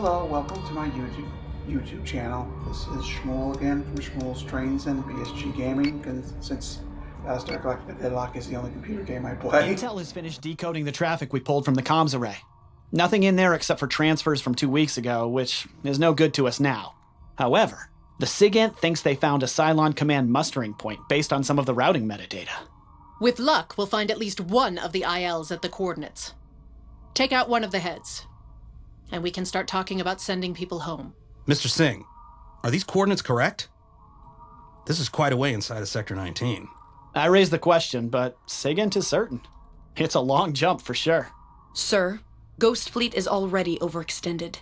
Hello, welcome to my YouTube channel. This is Shmuel again from Shmuel's Trains and BSG Gaming, and since Battlestar Galactica Deadlock is the only computer game I play. Intel has finished decoding the traffic we pulled from the comms array. Nothing in there except for transfers from 2 weeks ago, which is no good to us now. However, the SIGINT thinks they found a Cylon command mustering point based on some of the routing metadata. With luck, we'll find at least one of the ILs at the coordinates. Take out one of the heads, and we can start talking about sending people home. Mr. Singh, are these coordinates correct? This is quite a way inside of Sector 19. I raised the question, but SIGINT is certain. It's a long jump for sure. Sir, Ghost Fleet is already overextended.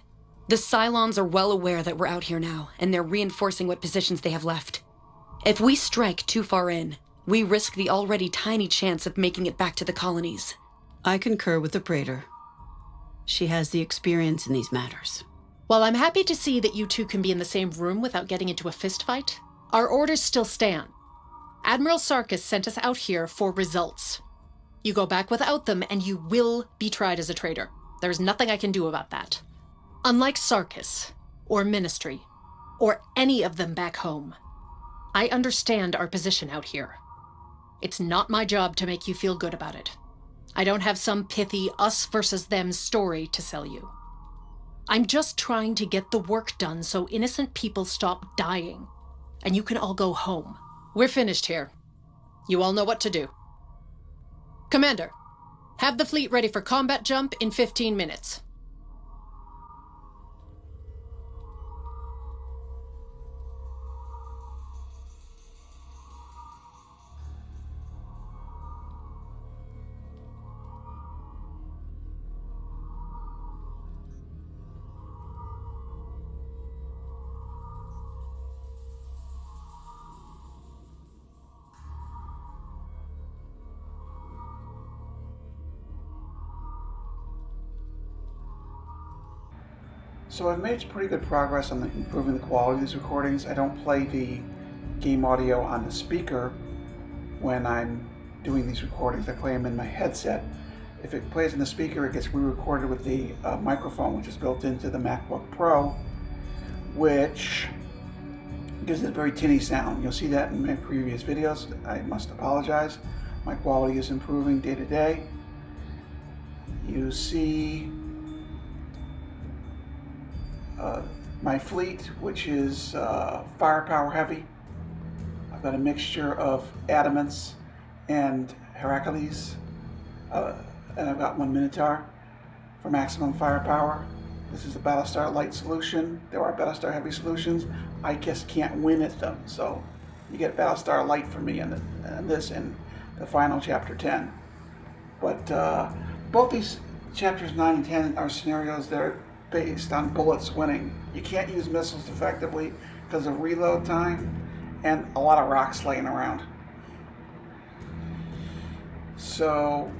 The Cylons are well aware that we're out here now, and they're reinforcing what positions they have left. If we strike too far in, we risk the already tiny chance of making it back to the colonies. I concur with the Praetor. She has the experience in these matters. While I'm happy to see that you two can be in the same room without getting into a fistfight, our orders still stand. Admiral Sarkis sent us out here for results. You go back without them, and you will be tried as a traitor. There's nothing I can do about that. Unlike Sarkis, or Ministry, or any of them back home, I understand our position out here. It's not my job to make you feel good about it. I don't have some pithy us versus them story to sell you. I'm just trying to get the work done so innocent people stop dying, and you can all go home. We're finished here. You all know what to do. Commander, have the fleet ready for combat jump in 15 minutes. So I've made pretty good progress on improving the quality of these recordings. I don't play the game audio on the speaker when I'm doing these recordings. I play them in my headset. If it plays in the speaker, it gets re-recorded with the microphone, which is built into the MacBook Pro, which gives it a very tinny sound. You'll see that in my previous videos. I must apologize. My quality is improving day to day. You see my fleet, which is firepower heavy. I've got a mixture of Adamants and Heracles, and I've got one Minotaur for maximum firepower. This is a Battlestar Light solution. There are Battlestar Heavy solutions. I just can't win at them, so you get Battlestar Light for me in this and the final chapter 10. But both these chapters 9 and 10 are scenarios that are based on bullets winning. You can't use missiles effectively because of reload time and a lot of rocks laying around. So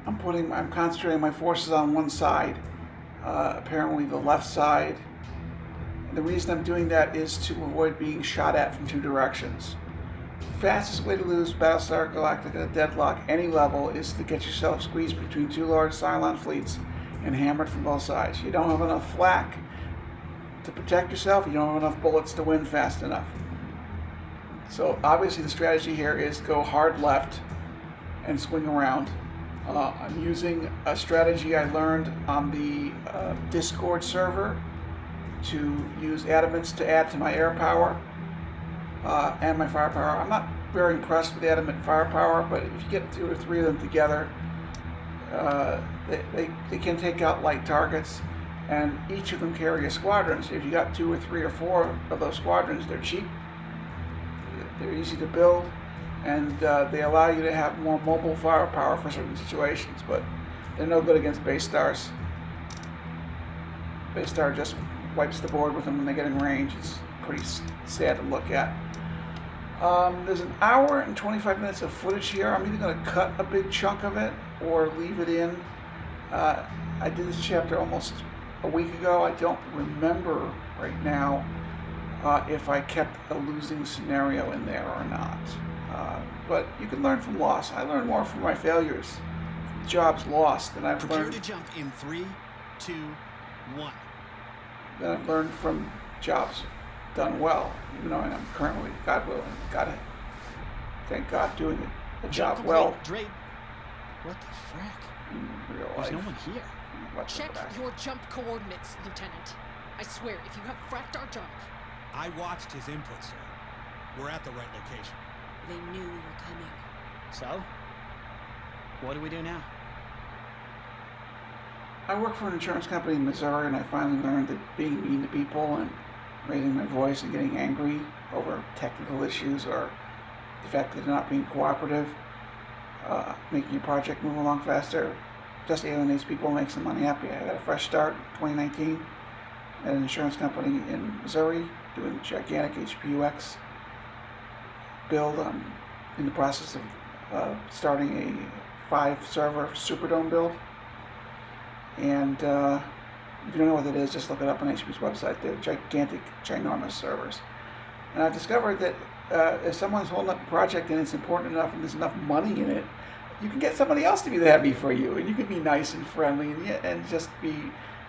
I'm concentrating my forces on one side, apparently the left side. The reason I'm doing that is to avoid being shot at from two directions. Fastest way to lose Battlestar Galactica Deadlock any level is to get yourself squeezed between two large Cylon fleets and hammered from both sides. You don't have enough flak to protect yourself, you don't have enough bullets to win fast enough. So obviously the strategy here is go hard left and swing around. I'm using a strategy I learned on the Discord server to use Adamants to add to my air power. And my firepower. I'm not very impressed with the Adamant firepower, but if you get 2 or 3 of them together, they can take out light targets, and each of them carry a squadron. So if you got 2 or 3 or 4 of those squadrons, they're cheap, they're easy to build, and they allow you to have more mobile firepower for certain situations, but they're no good against base stars. Base star just wipes the board with them when they get in range. It's pretty sad to look at. There's an hour and 25 minutes of footage here. I'm either going to cut a big chunk of it or leave it in. I did this chapter almost a week ago. I don't remember right now if I kept a losing scenario in there or not. But you can learn from loss. I learned more from my failures, jobs lost, than I've Prepare learned. to jump in 3, 2, 1. Than I've learned from jobs done well. Even though I'm currently, God willing, thank God, doing a job Jump well complete. Drake. What the frick? in real There's life. no one here. What's Check back? your jump coordinates, Lieutenant. I swear, if you have fracked our jump, I watched his input, sir. We're at the right location. They knew we were coming. So? What do we do now? I work for an insurance company in Missouri, and I finally learned that being mean to people and raising my voice and getting angry over technical issues or the fact that they're not being cooperative, making your project move along faster, just alienates people and makes them unhappy. I got a fresh start in 2019 at an insurance company in Missouri doing a gigantic HPUX build. I'm in the process of starting a 5-server Superdome build. And if you don't know what that is, just look it up on HP's website. They're gigantic, ginormous servers. And I've discovered that if someone's holding up a project and it's important enough and there's enough money in it, you can get somebody else to be the heavy for you. And you can be nice and friendly and just be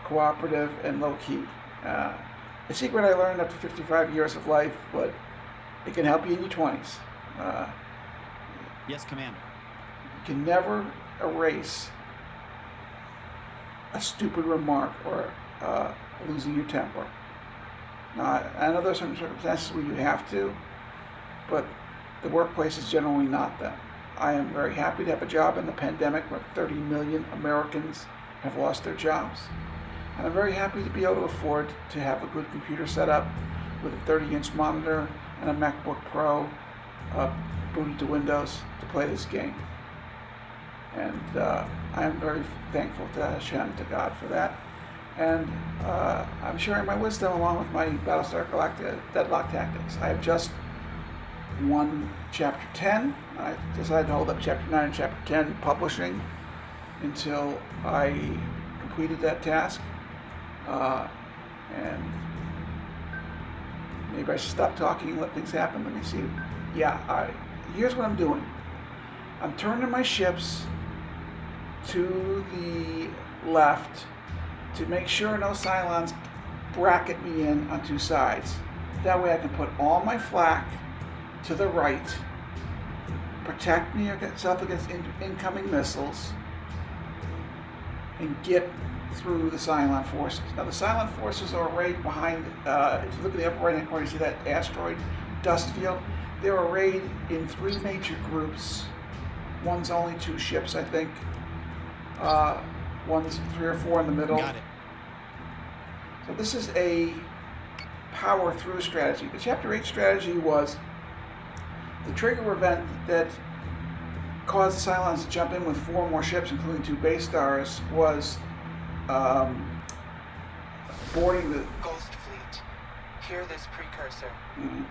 cooperative and low-key. A secret I learned after 55 years of life, but it can help you in your 20s. Yes, Commander. You can never erase a stupid remark or losing your temper. Now, I know there's some circumstances where you have to, but the workplace is generally not them. I am very happy to have a job in the pandemic where 30 million Americans have lost their jobs. And I'm very happy to be able to afford to have a good computer set up with a 30-inch monitor and a MacBook Pro booted to Windows to play this game. And I am very thankful to Hashem, to God, for that. And I'm sharing my wisdom along with my Battlestar Galactica Deadlock tactics. I have just won Chapter 10. I decided to hold up Chapter 9 and Chapter 10 publishing until I completed that task. And maybe I should stop talking and let things happen. Let me see. Yeah, here's what I'm doing. I'm turning my ships to the left to make sure no Cylons bracket me in on two sides. That way I can put all my flak to the right, protect myself against incoming missiles, and get through the Cylon forces. Now the Cylon forces are arrayed behind, if you look at the upper right hand corner, you see that asteroid dust field? They're arrayed in 3 major groups. One's only 2 ships, I think. One's 3 or 4 in the middle. Got it. So this is a power through strategy. The Chapter 8 strategy was the trigger event that caused the Cylons to jump in with 4 more ships, including 2 base stars, was boarding the Ghost Fleet, hear this precursor,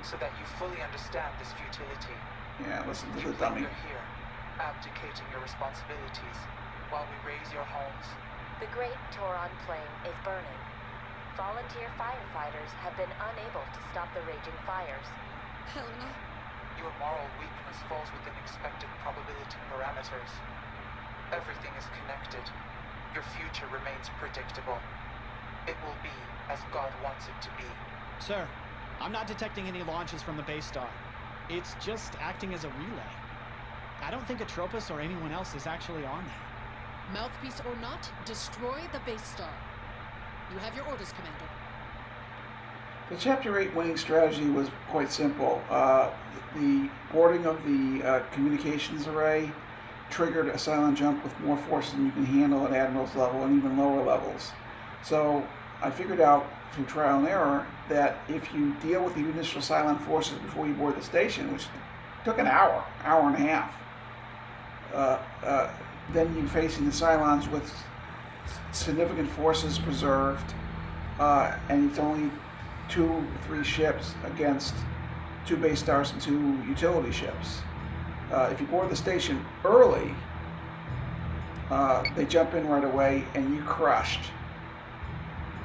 so that you fully understand this futility. Yeah, listen to You the dummy. linger here, abdicating your responsibilities, while we raise your homes. The Great Toron Plain is burning. Volunteer firefighters have been unable to stop the raging fires. Helena? Your moral weakness falls within expected probability parameters. Everything is connected. Your future remains predictable. It will be as God wants it to be. Sir, I'm not detecting any launches from the base star. It's just acting as a relay. I don't think Atropos or anyone else is actually on there. mouthpiece or not, destroy the base star. You have your orders, Commander. The Chapter 8 winning strategy was quite simple. The boarding of the communications array triggered a Cylon jump with more forces than you can handle at Admiral's level and even lower levels. So I figured out through trial and error that if you deal with the initial Cylon forces before you board the station, which took an hour and a half, then you're facing the Cylons with significant forces preserved, and it's only 2 or 3 ships against 2 base stars and 2 utility ships. If you board the station early, they jump in right away and you crushed.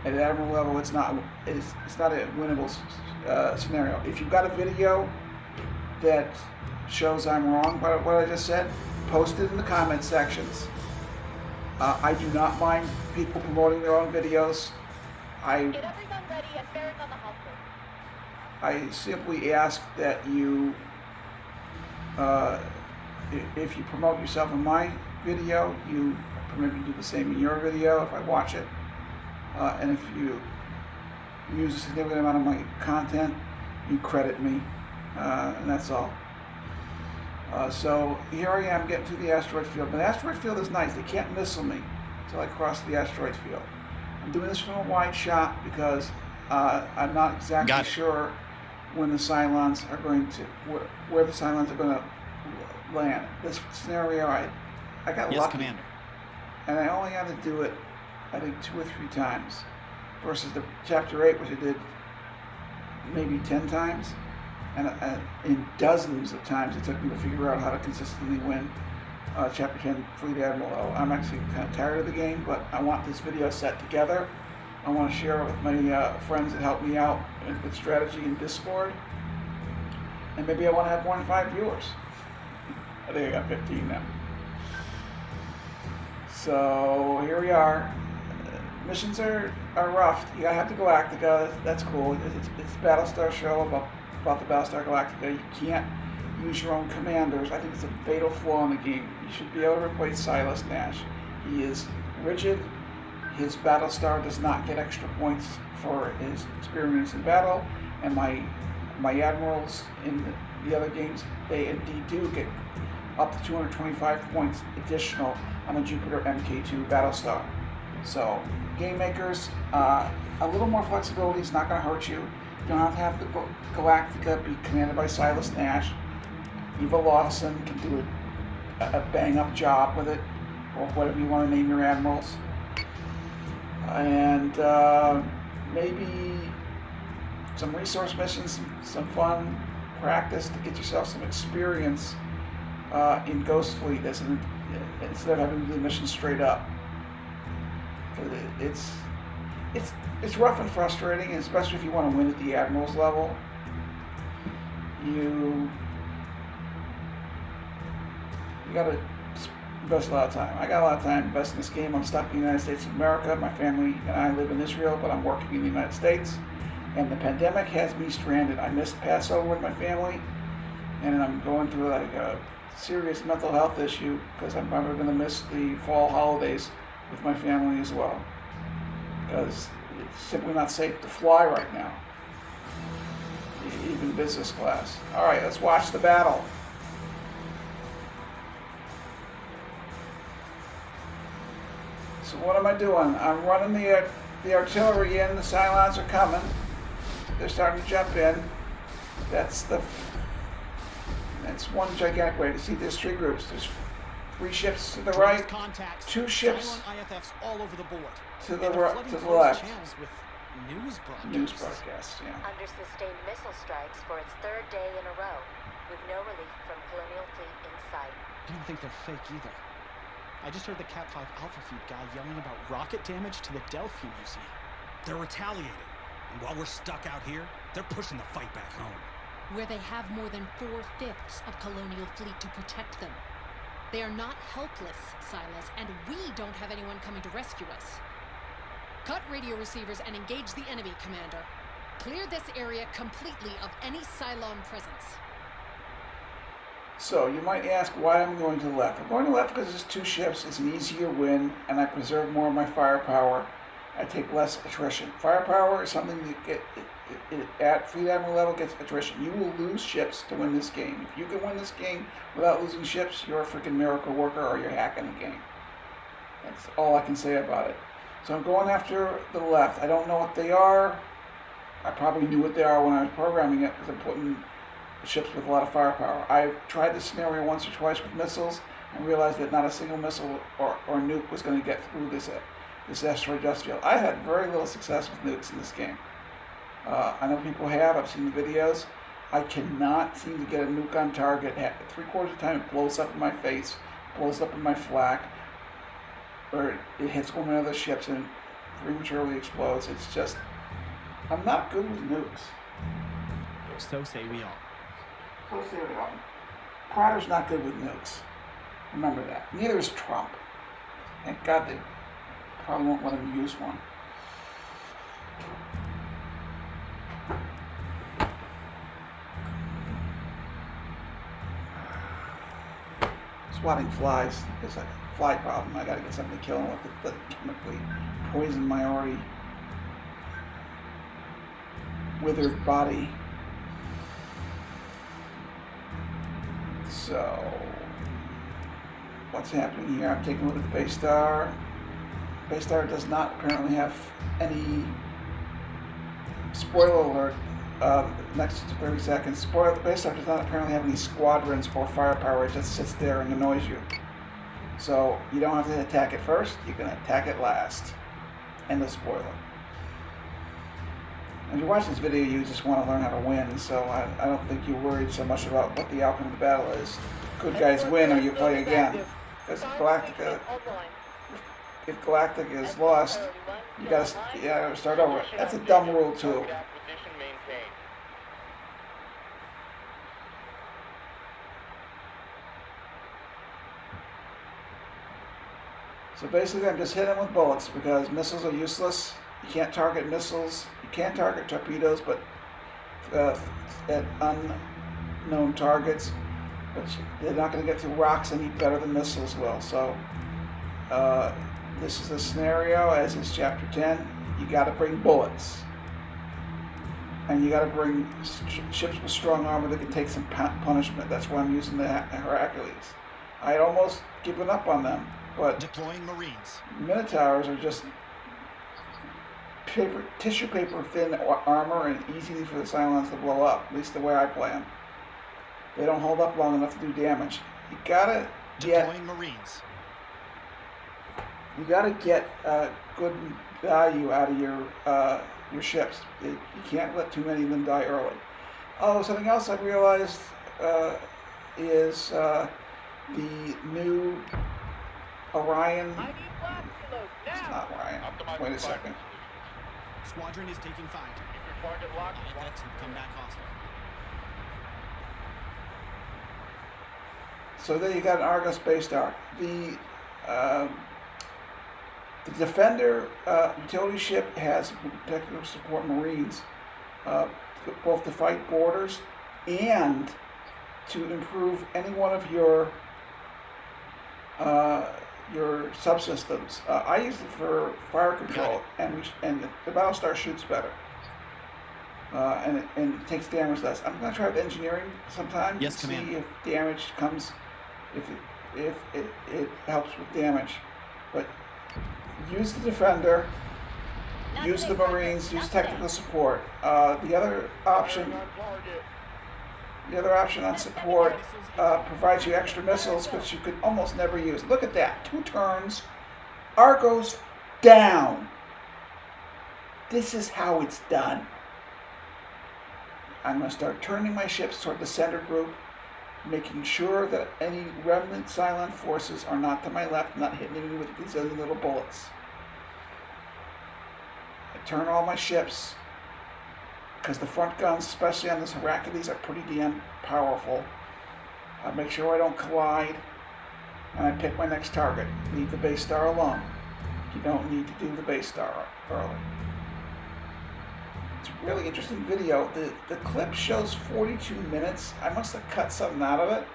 At Admiral level, it's not a winnable scenario. If you've got a video that shows I'm wrong by what I just said, post it in the comment sections. I do not mind people promoting their own videos. Get everyone ready and bearing on the hopper. I simply ask that you, if you promote yourself in my video, you permit me to do the same in your video if I watch it. And if you use a significant amount of my content, you credit me, and that's all. So here I am getting to the asteroid field. But the asteroid field is nice. They can't missile me until I cross the asteroid field. I'm doing this from a wide shot because I'm not exactly sure when the Cylons are going to, where the Cylons are going to land. This scenario, I got Yes, lucky. Commander. And I only had to do it, I think, 2 or 3 times, versus the Chapter 8, which I did maybe 10 times. And in dozens of times it took me to figure out how to consistently win Chapter 10 Fleet Admiral. I'm actually kind of tired of the game, but I want this video set together. I want to share it with my friends that help me out with strategy in Discord. And maybe I want to have more than 5 viewers. I think I got 15 now. So here we are. Missions are rough. You gotta have the Galactica. That's cool. It's a Battlestar show about the Battlestar Galactica. You can't use your own commanders. I think it's a fatal flaw in the game. You should be able to replace Silas Nash. He is rigid. His Battlestar does not get extra points for his experience in battle, and my admirals in the other games, they indeed do get up to 225 points additional on a Jupiter Mk2 Battlestar. So, game makers, a little more flexibility is not going to hurt you. You don't have the Galactica be commanded by Silas Nash. Eva Lawson can do a bang-up job with it, or whatever you want to name your admirals. And maybe some resource missions, some fun practice to get yourself some experience in Ghost Fleet instead of having to do the mission straight up. It's rough and frustrating, especially if you want to win at the Admiral's level. You gotta invest a lot of time. I got a lot of time invested in this game. I'm stuck in the United States of America. My family and I live in Israel, but I'm working in the United States. And the pandemic has me stranded. I missed Passover with my family, and I'm going through like a serious mental health issue because I'm probably going to miss the fall holidays with my family as well, because it's simply not safe to fly right now, even business class. All right, let's watch the battle. So what am I doing? I'm running the artillery in. The Cylons are coming. They're starting to jump in. That's one gigantic way to see. There's 3 groups. There's 3 ships to the right, 2 ships IFFs all over the board. to the left. With news broadcasts. News broadcasts, yeah. Under sustained missile strikes for its 3rd day in a row, with no relief from Colonial Fleet in sight. I don't think they're fake either. I just heard the Cap 5 Alpha Feed guy yelling about rocket damage to the Delphi Museum. They're retaliating. And while we're stuck out here, they're pushing the fight back home. Where they have more than 4/5 of Colonial Fleet to protect them. They are not helpless, Silas, and we don't have anyone coming to rescue us. Cut radio receivers and engage the enemy, Commander. Clear this area completely of any Cylon presence. So you might ask why I'm going to the left. I'm going to the left because there's 2 ships. It's an easier win, and I preserve more of my firepower. I take less attrition. Firepower is something that at Fleet Admiral level gets attrition. You will lose ships to win this game. If you can win this game without losing ships, you're a freaking miracle worker or you're hacking the game. That's all I can say about it. So I'm going after the left. I don't know what they are. I probably knew what they are when I was programming it because I'm putting ships with a lot of firepower. I've tried this scenario once or twice with missiles and realized that not a single missile or nuke was going to get through this asteroid dust field. I had very little success with nukes in this game. I know people have. I've seen the videos. I cannot seem to get a nuke on target. 3/4 of the time it blows up in my face, blows up in my flak, or it hits one of my other ships and prematurely explodes. It's just, I'm not good with nukes. So say we all. So say we all. Crowder's not good with nukes. Remember that. Neither is Trump. Thank God they probably won't let him use one. Swatting flies is a fly problem. I gotta get something to kill them with that chemically poison my already withered body. So, what's happening here? I'm taking a look at the base star. Base star does not apparently have any, spoiler alert, next 30 seconds, the base star does not apparently have any squadrons or firepower. It just sits there and annoys you. So you don't have to attack it first, you can attack it last. End of spoiler. As you watch this video, you just want to learn how to win, so I don't think you're worried so much about what the outcome of the battle is. Good guys win or you play again. Because Galactica, if Galactica is lost, you gotta start over. That's a dumb rule too. So basically I'm just hitting them with bullets because missiles are useless. You can't target missiles. You can target torpedoes, but at unknown targets. But they're not going to get through rocks any better than missiles will. So this is a scenario, as is Chapter 10. You got to bring bullets. And you got to bring ships with strong armor that can take some punishment. That's why I'm using the Hercules. I had almost given up on them, but Deploying Marines. Minotaurs are just tissue paper thin armor and easy for the Cylons to blow up. At least the way I play them. They don't hold up long enough to do damage. You gotta get Deploying Marines. You gotta get good value out of your ships. You can't let too many of them die early. Oh, something else I realized is the new Orion. It's not Orion. Wait a second. Squadron is taking fire. That's come back hostile. So there you got an Argus base star. The Defender utility ship has technical support Marines, both to fight borders and to improve any one of your subsystems. I use it for fire control, and the Battlestar shoots better, and it takes damage less. I'm going to try with engineering sometime Yes, to Commander. see if damage comes, if it helps with damage. But use the Defender, use the Marines, use technical support. The other option on support provides you extra missiles, which you could almost never use. Look at that. 2 turns. Argos down. This is how it's done. I'm going to start turning my ships toward the center group, making sure that any remnant Cylon forces are not to my left, not hitting me with a gazillion little bullets. I turn all my ships, because the front guns, especially on this Hercules, are pretty damn powerful. I make sure I don't collide, and I pick my next target. Leave the base star alone. You don't need to do the base star early. It's a really interesting video. The clip shows 42 minutes. I must have cut something out of it.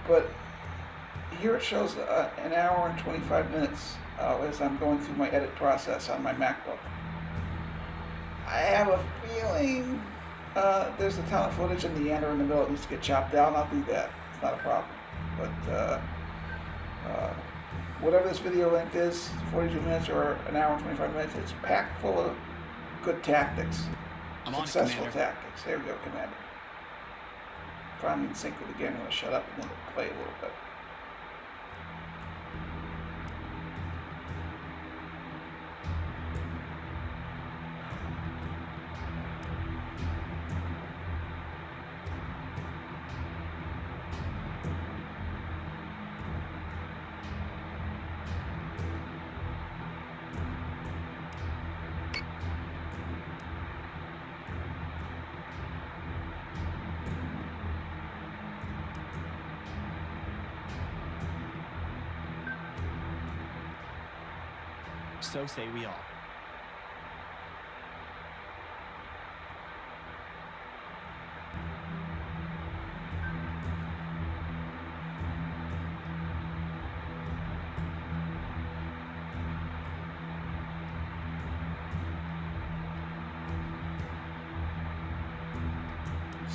But here it shows an hour and 25 minutes as I'm going through my edit process on my MacBook. I have a feeling there's a ton of footage in the end or in the middle that needs to get chopped out, and I'll do that. It's not a problem. But whatever this video length is, 42 minutes or an hour and 25 minutes, it's packed full of good tactics. I'm on it, Successful Commander. tactics. There we go, Commander. If I'm in sync with the game, I'm going to shut up and then play a little bit. So say we all.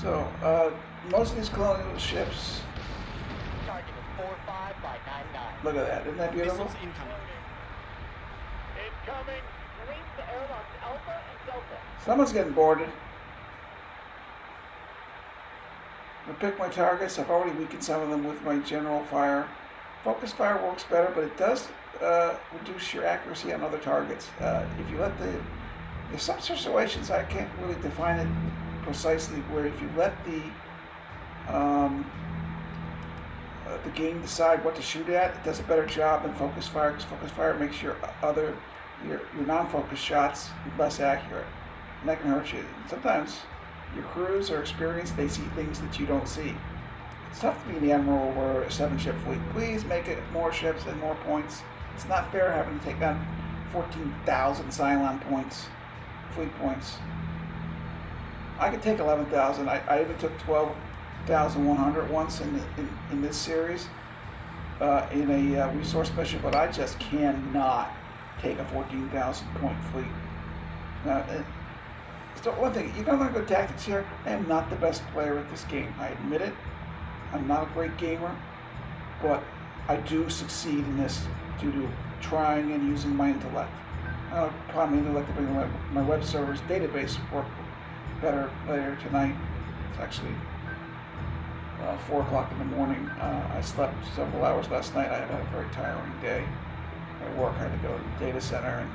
So, most of these colonial ships, Target is 45 by 99. look at that, isn't that beautiful? Missiles incoming. Incoming. Marines to airlocks Alpha and Delta. Someone's getting boarded. I pick my targets. I've already weakened some of them with my general fire. Focus fire works better, but it does reduce your accuracy on other targets. If you let there's some situations, I can't really define it precisely, where if you let the game decide what to shoot at, it does a better job than focus fire, because focus fire makes your non-focus shots less accurate. And that can hurt you. Sometimes your crews are experienced, they see things that you don't see. It's tough to be the Admiral over a 7-ship fleet. Please make it more ships and more points. It's not fair having to take on 14,000 Cylon points, fleet points. I could take 11,000. I even took 12,100 once in this series in a resource mission, but I just cannot take a 14,000 point fleet. So one thing, you don't learn good tactics here. I am not the best player at this game. I admit it. I'm not a great gamer, but I do succeed in this due to trying and using my intellect. Probably intellect to bring my web server's database work better later tonight. It's actually 4 o'clock in the morning. I slept several hours last night. I had a very tiring day at work. I had to go to the data center and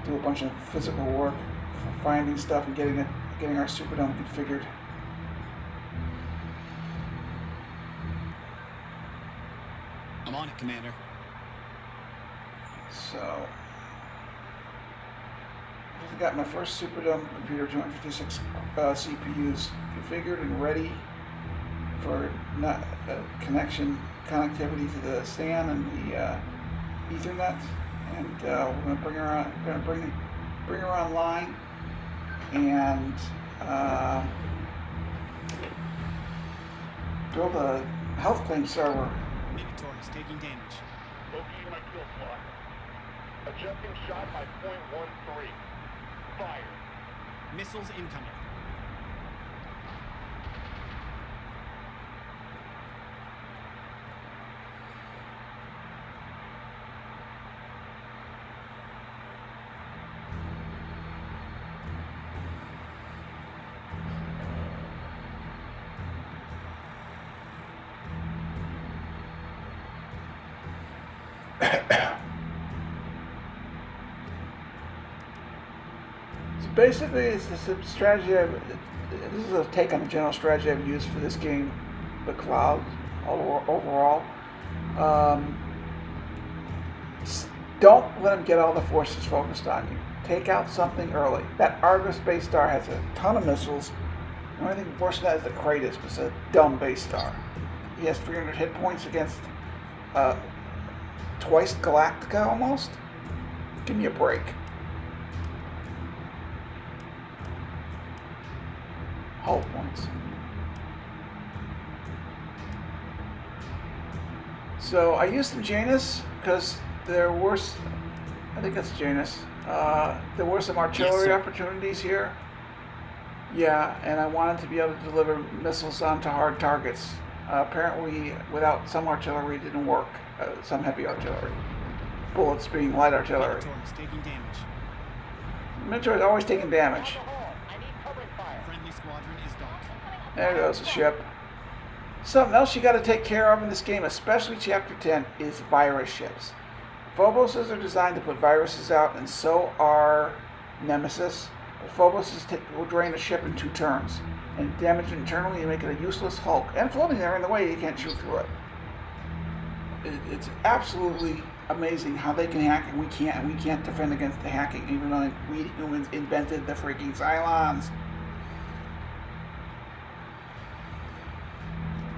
do a bunch of physical work for finding stuff and getting our Superdome configured. I'm on it, Commander. So, I got my first Superdome computer, 256 CPUs configured and ready for connectivity to the SAN and the Ethernet, and we're going to bring her on. We're going to bring her online and build a health claim server. Minotaur is taking damage. Locating my kill slot. Adjusting shot by .13. Fire. Missiles incoming. Basically, it's the strategy. This is a take on the general strategy I've used for this game, the cloud overall. Don't let them get all the forces focused on you. Take out something early. That Argus base star has a ton of missiles. The only thing worse than that is the Kratos, but it's a dumb base star. He has 300 hit points against twice Galactica almost. Give me a break. Hull points. So I used some Janus because there were, I think that's Janus. There were some artillery opportunities here. Yeah, and I wanted to be able to deliver missiles onto hard targets. Apparently, without some artillery, it didn't work. Some heavy artillery. Bullets being light artillery. Minotaur is taking damage. Minotaur is always taking damage. I need covering fire. Friendly squadron is docked. There goes the ship. Something else you got to take care of in this game, especially Chapter 10, is virus ships. Phoboses are designed to put viruses out, and so are Nemesis. Phobos will drain a ship in 2 turns, and damage it internally and make it a useless hulk. And floating there in the way, you can't shoot through it. It's absolutely amazing how they can hack and we can't. And we can't defend against the hacking, even though we humans invented the freaking Cylons.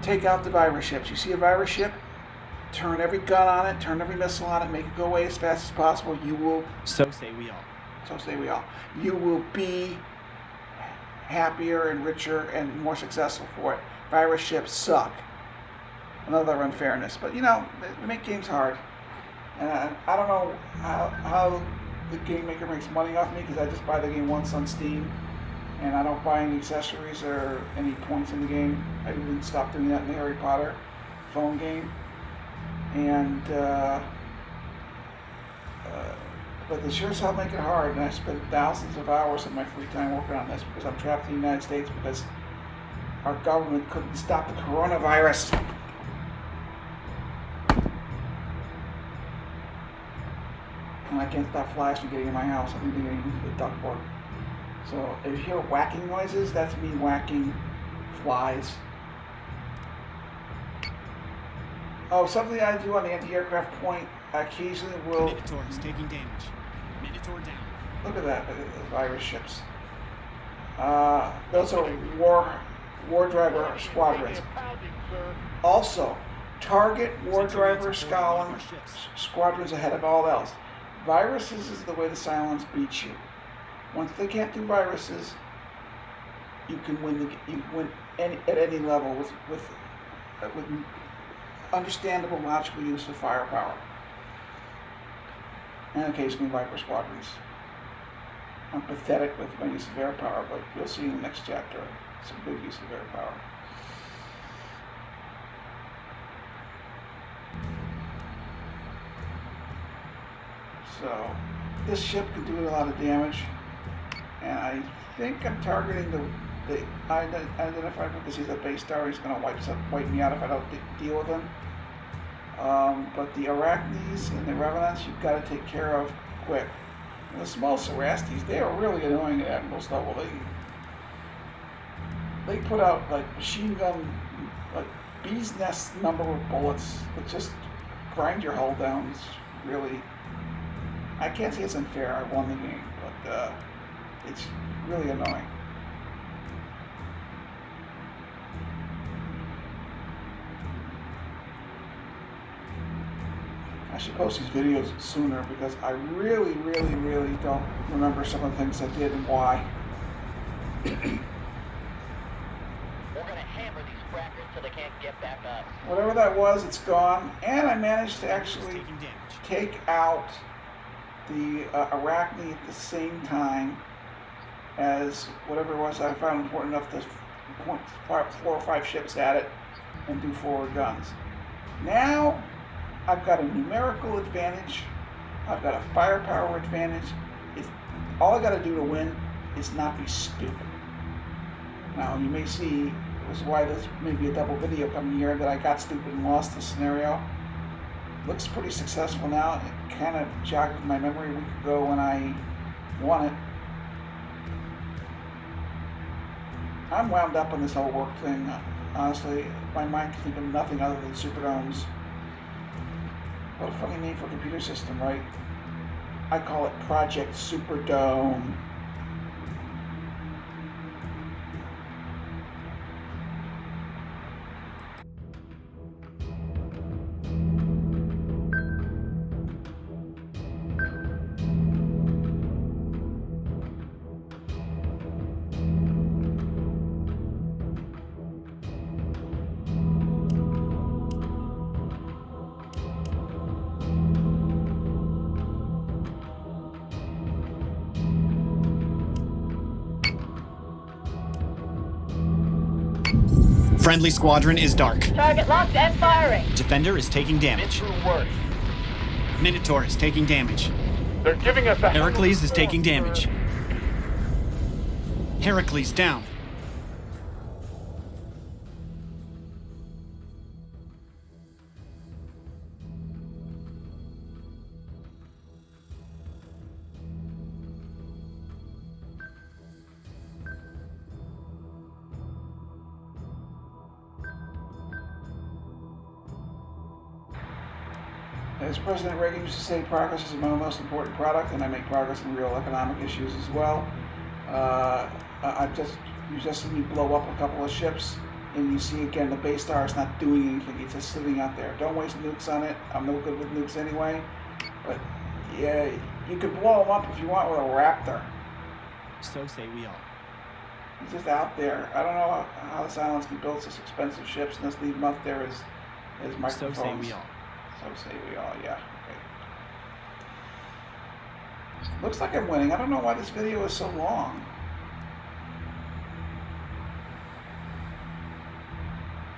Take out the virus ships. You see a virus ship? turn every gun on it, turn every missile on it, make it go away as fast as possible, you will, So say we all. so say we all, you will be happier and richer and more successful for it. Virus ships suck. Another unfairness, but you know, they make games hard. And I don't know how the game maker makes money off me, because I just buy the game once on Steam, and I don't buy any accessories or any points in the game. I even stopped doing that in the Harry Potter phone game. And but they sure as hell make it hard, and I spend thousands of hours of my free time working on this because I'm trapped in the United States because our government couldn't stop the coronavirus. And I can't stop flies from getting in my house. I'm even getting into the ductwork. So if you hear whacking noises, that's me whacking flies. Oh, something I do on the anti-aircraft point, I occasionally will... Minotaur is taking damage. Minotaur down. Look at that, look at the virus ships. Those are war driver squadrons. Also, target war driver squadrons ahead of all else. Viruses is the way the Cylons beat you. Once they can't do viruses, you can win at any level with understandable, logical use of firepower, and occasionally Viper squadrons. I'm pathetic with my use of air power, but you'll see in the next chapter some good use of air power. So this ship can do a lot of damage, and I think I'm targeting the identified because he's a base star. He's going to wipe me out if I don't deal with him. But the Arachnes and the Revenants, you've got to take care of quick. And the small Cerastes, they are really annoying at Admiral's level. They put out like machine gun, like bee's nest number of bullets that just grind your hull down. It's really, I can't say it's unfair. I won the game, but it's really annoying. I should post these videos sooner because I really don't remember some of the things I did and why. We're gonna hammer these crackers till they can't get back up. Whatever that was, it's gone, and I managed to actually take out the Arachne at the same time as whatever it was I found important enough to point 4 or 5 ships at it and do forward guns. Now I've got a numerical advantage. I've got a firepower advantage. All I got to do to win is not be stupid. Now you may see, this is why there's maybe a double video coming here, that I got stupid and lost this scenario. Looks pretty successful now. It kind of jogged my memory a week ago when I won it. I'm wound up on this whole work thing. Honestly, my mind can think of nothing other than Superdomes. What a funny name for a computer system, right? I call it Project Superdome. Friendly squadron is dark. Target locked and firing. Defender is taking damage. Minotaur is taking damage. They're giving us a Heracles is taking damage. Heracles down. As President Reagan used to say, progress is my most important product, and I make progress in real economic issues as well. You just seen me blow up a couple of ships And you see again the base star is not doing anything, it's just sitting out there. Don't waste nukes on it. I'm no good with nukes anyway. But yeah, you could blow them up if you want with a Raptor. So say we all. He's just out there. I don't know how the Cylons can build such expensive ships and just leave them up there as microphones. So say we all. So say we all, yeah. Okay. Looks like I'm winning. I don't know why this video is so long.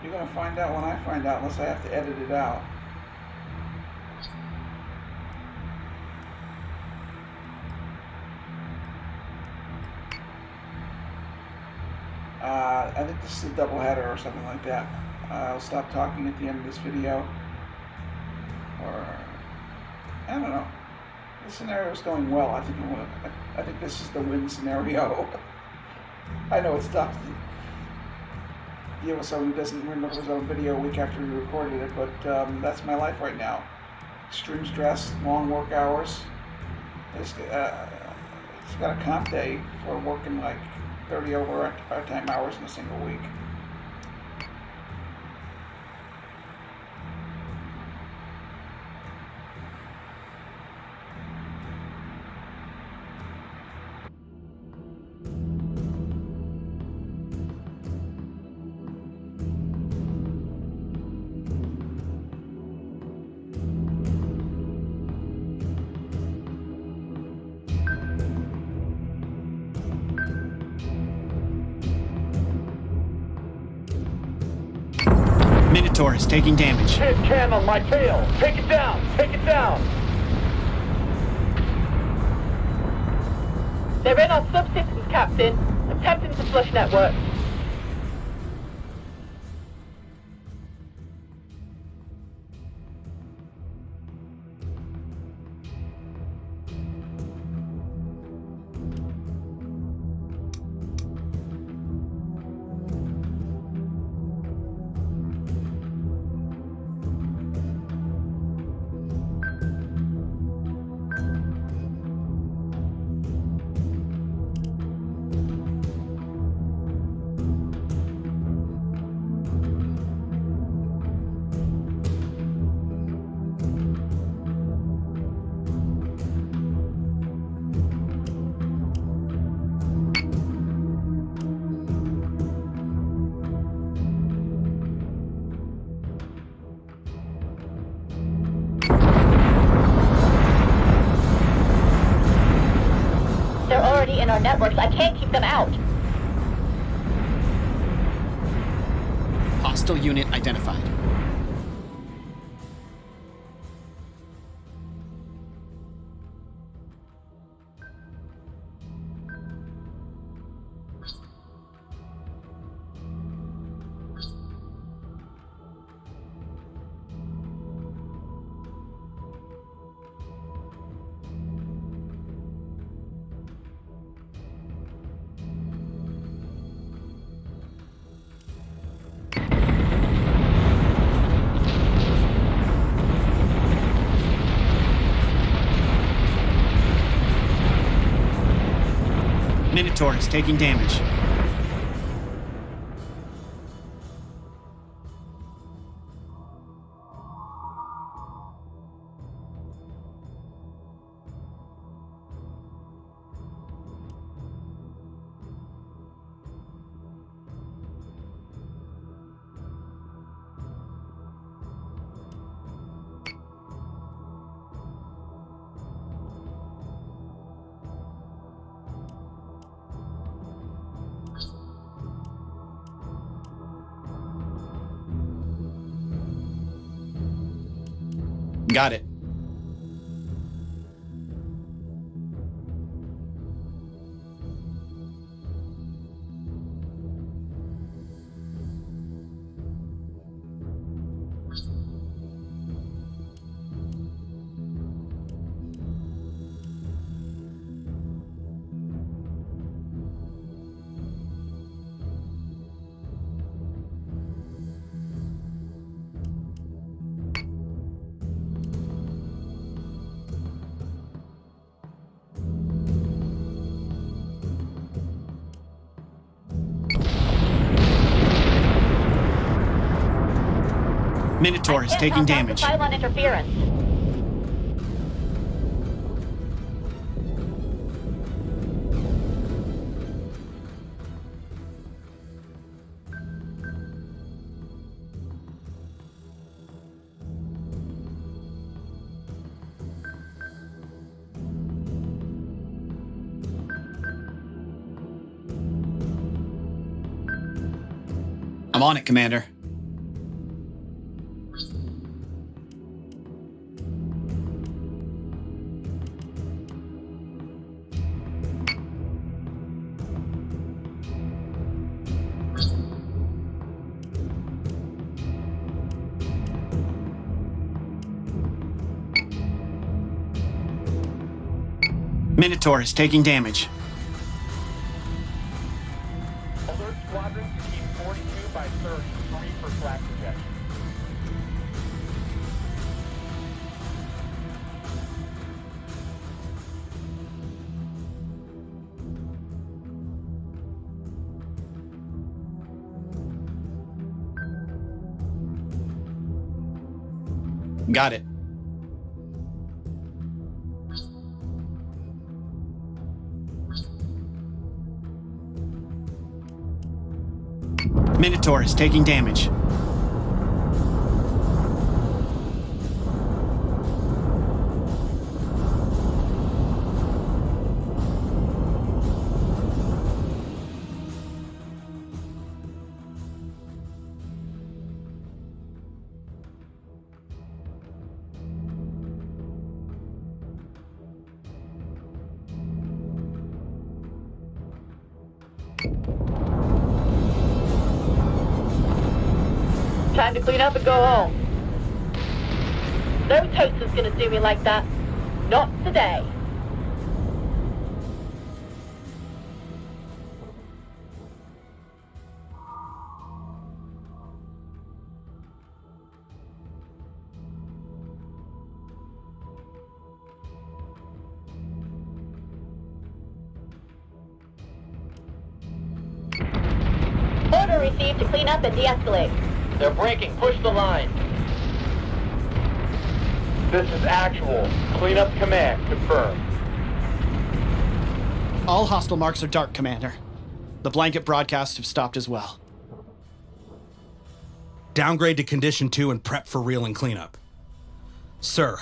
You're going to find out when I find out, unless I have to edit it out. I think this is a double header or something like that. I'll stop talking at the end of this video. Or, I don't know. This scenario is going well. I think this is the win scenario. I know it's tough to deal with someone who doesn't remember his own video a week after he recorded it, but that's my life right now. Extreme stress, long work hours. It's got a comp day for working like 30 overtime hours in a single week. Minotaur is taking damage. Hit Cam on my tail! Take it down! Take it down! They're in our subsystems, Captain. Attempting to flush network. They're already in our networks. I can't keep them out. Hostile unit identified. Minotaur is taking damage. Got it. Minotaur is taking damage. Cylon interference. I'm on it, Commander. Minotaur is taking damage. Alert squadrons to keep 42 by 30, free for flak projection. Got it. Minotaur is taking damage. Time to clean up and go home. No toaster's gonna do me like that. Not today. Order received to clean up and de-escalate. They're breaking. Push the line. This is actual. Cleanup command confirmed. All hostile marks are dark, Commander. The blanket broadcasts have stopped as well. Downgrade to Condition 2 and prep for real and cleanup. Sir,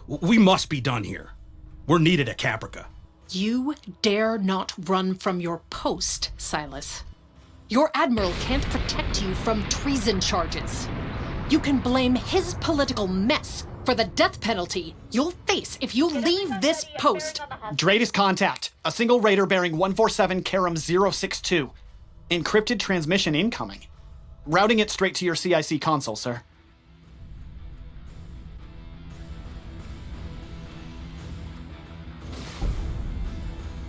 we must be done here. We're needed at Caprica. You dare not run from your post, Silas. Your Admiral can't protect you from treason charges. You can blame his political mess for the death penalty you'll face if you leave this post. Dratus contact. A single raider bearing 147 Karam 062. Encrypted transmission incoming. Routing it straight to your CIC console, sir.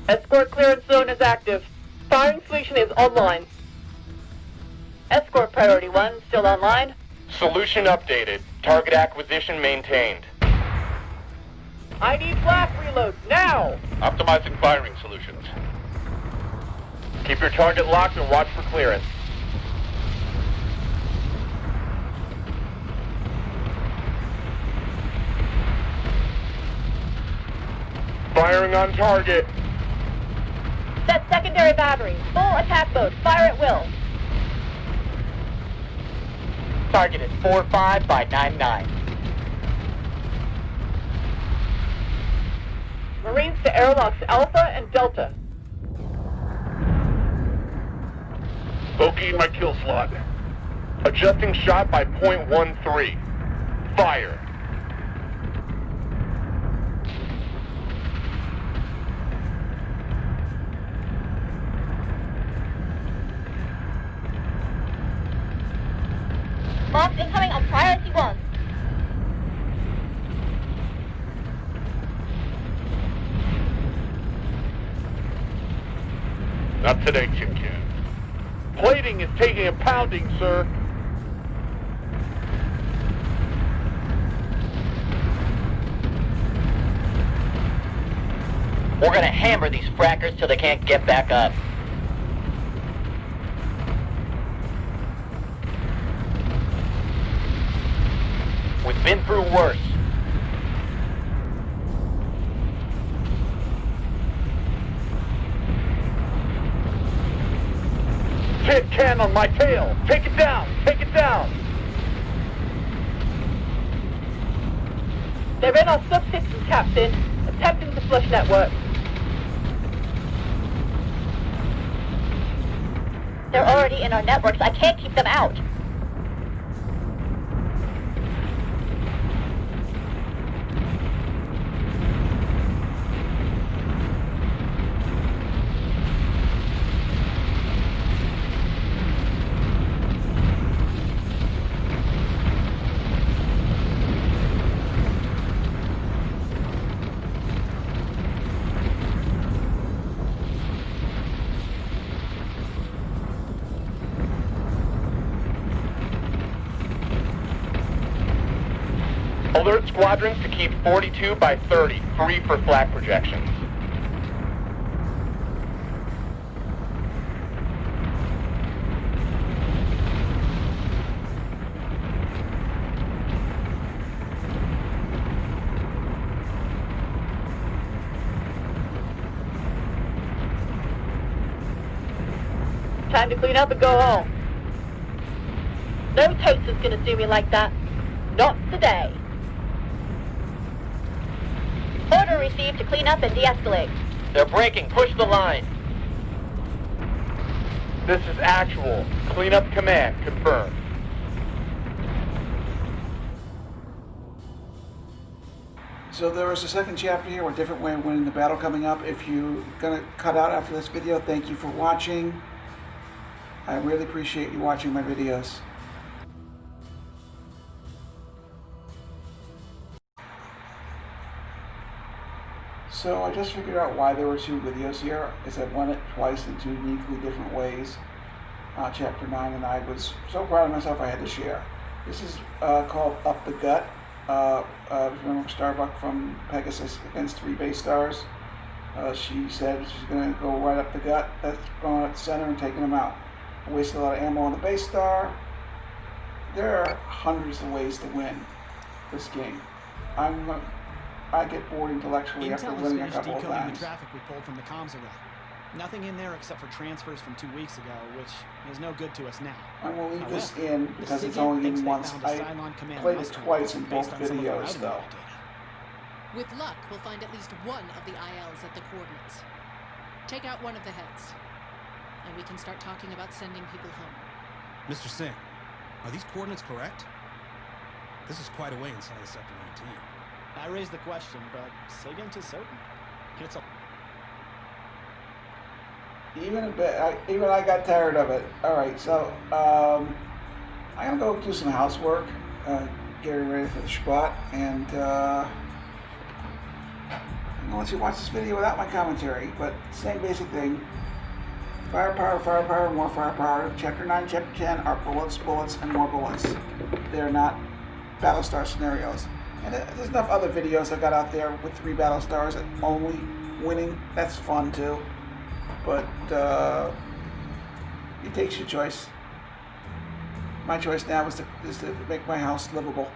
Escort clearance zone is active. Firing solution is online. Escort priority 1 still online. Solution updated. Target acquisition maintained. I need flak reload now! Optimizing firing solutions. Keep your target locked and watch for clearance. Firing on target. Set secondary battery. Full attack mode. Fire at will. Target is 45 by 99. Marines to airlocks Alpha and Delta. Bogeying my kill slot. Adjusting shot by .13. Fire. Marks incoming on priority 1. Not today, Tin Can. Plating is taking a pounding, sir. We're gonna hammer these frackers till they can't get back up. been through worse. Hit can on my tail! Take it down! Take it down! They're in our subsystems, Captain. Attempting to flush network. They're already in our networks. I can't keep them out. Alert squadrons to keep 42 by 30 free for flak projections. Time to clean up and go home. No toaster's gonna do me like that. Not today. Order received to clean up and de-escalate. They're breaking. Push the line. This is actual. Cleanup command confirmed. So there was a second chapter here, a different way of winning the battle coming up. If you're gonna cut out after this video, thank you for watching. I really appreciate you watching my videos. So I just figured out why there were two videos here, because I've won it twice in two uniquely different ways. Chapter 9, and I was so proud of myself I had to share. This is called Up the Gut. Remember Starbuck from Pegasus against 3 base stars? She said she's going to go right up the gut. That's going up the center and taking them out. I wasted a lot of ammo on the base star. There are hundreds of ways to win this game. I get bored intellectually after Intel has winning a finished couple of decoding the times. traffic we pulled from the comms array. Nothing in there except for transfers from 2 weeks ago, which is no good to us now. I'm going to leave this However, in the because it's SIGINT only thinks in they once. found a I Cylon command played it muster twice in based both on some of their videos, routing though. data. With luck, we'll find at least one of the ILs at the coordinates. Take out one of the heads, and we can start talking about sending people home. Mr. Singh, are these coordinates correct? This is quite a way inside of Sector 19. I raised the question, but SIGINT is certain. It's a... Even I got tired of it. Alright, so I'm gonna go do some housework, get ready for the spot, and I'm gonna let you watch this video without my commentary, but same basic thing. Firepower, more firepower. Chapter 9, Chapter 10 are bullets, and more bullets. They're not Battlestar scenarios. And there's enough other videos I got out there with 3 Battlestars and only winning. That's fun too. But it takes your choice. My choice now is to make my house livable.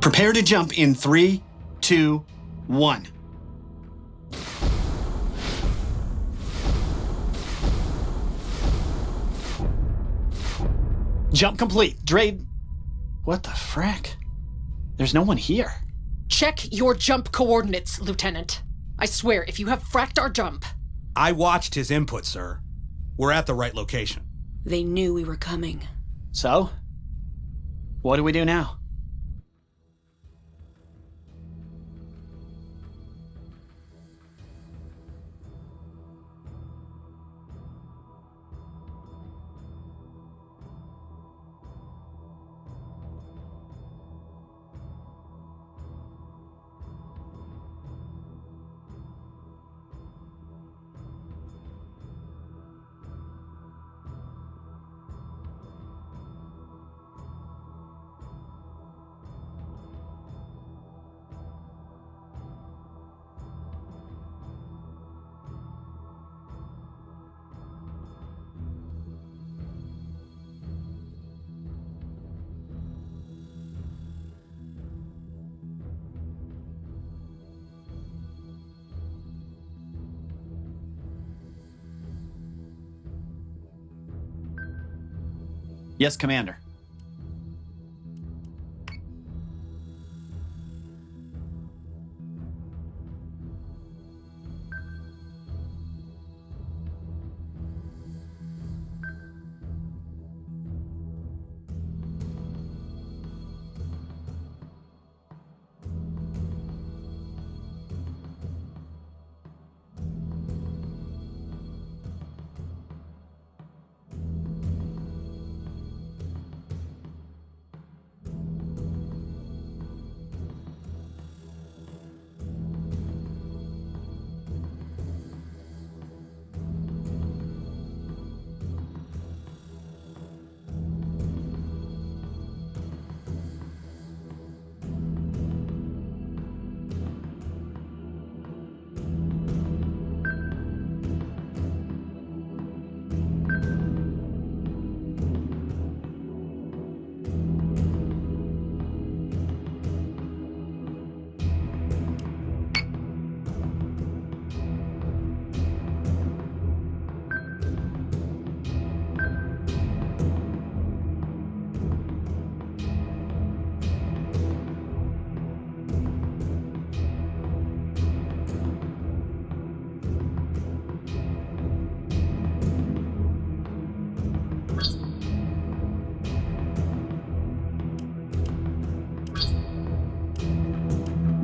Prepare to jump in 3, 2, 1. Jump complete. Drade. What the frack? There's no one here. Check your jump coordinates, Lieutenant. I swear, if you have fracked our jump. I watched his input, sir. We're at the right location. They knew we were coming. So? What do we do now? Yes, Commander.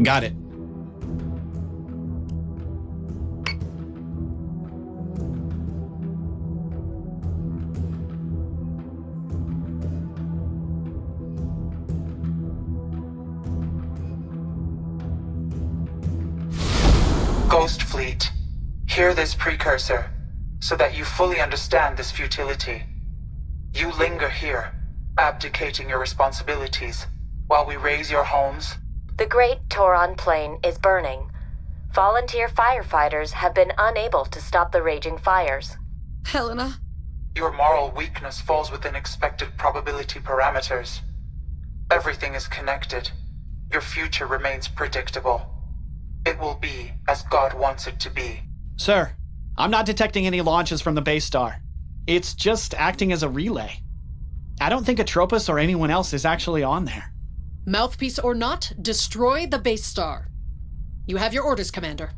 Got it. Ghost Fleet, hear this precursor, so that you fully understand this futility. You linger here, abdicating your responsibilities, while we raise your homes. The Great Toron Plain is burning. Volunteer firefighters have been unable to stop the raging fires. Helena? Your moral weakness falls within expected probability parameters. Everything is connected. Your future remains predictable. It will be as God wants it to be. Sir, I'm not detecting any launches from the base star. It's just acting as a relay. I don't think Atropos or anyone else is actually on there. Mouthpiece or not, destroy the base star. You have your orders, Commander.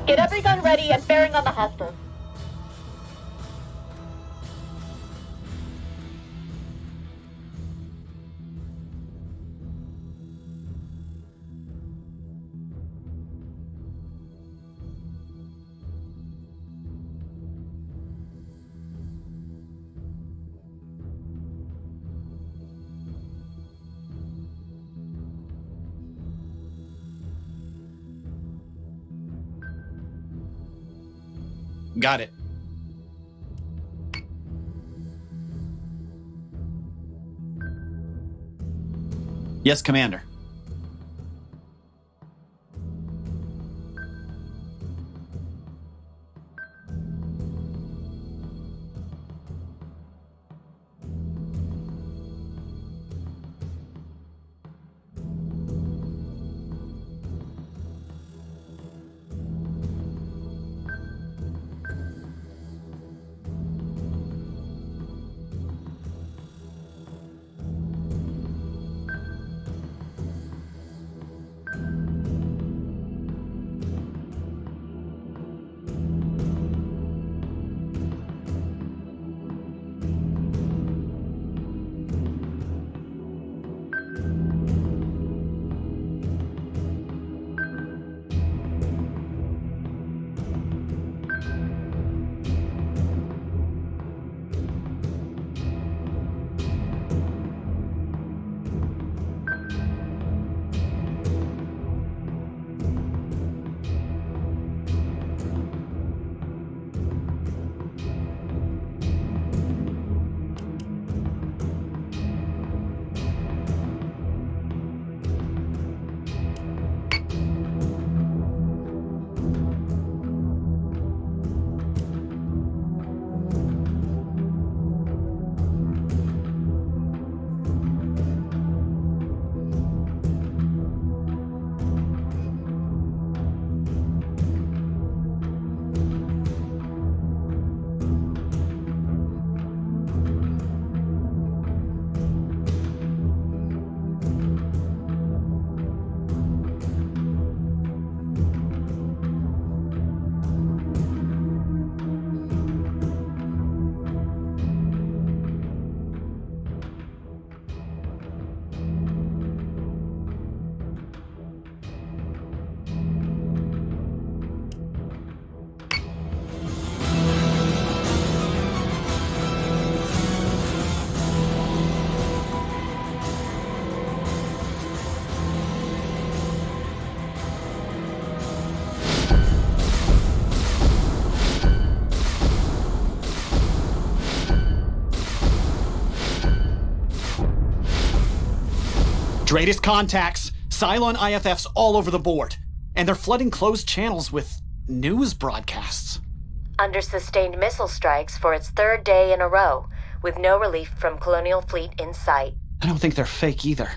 Get every gun ready and bearing on the hostiles. Got it. Yes, Commander. Greatest contacts, Cylon IFFs all over the board, and they're flooding closed channels with news broadcasts. Under sustained missile strikes for its third day in a row, with no relief from Colonial Fleet in sight. I don't think they're fake either.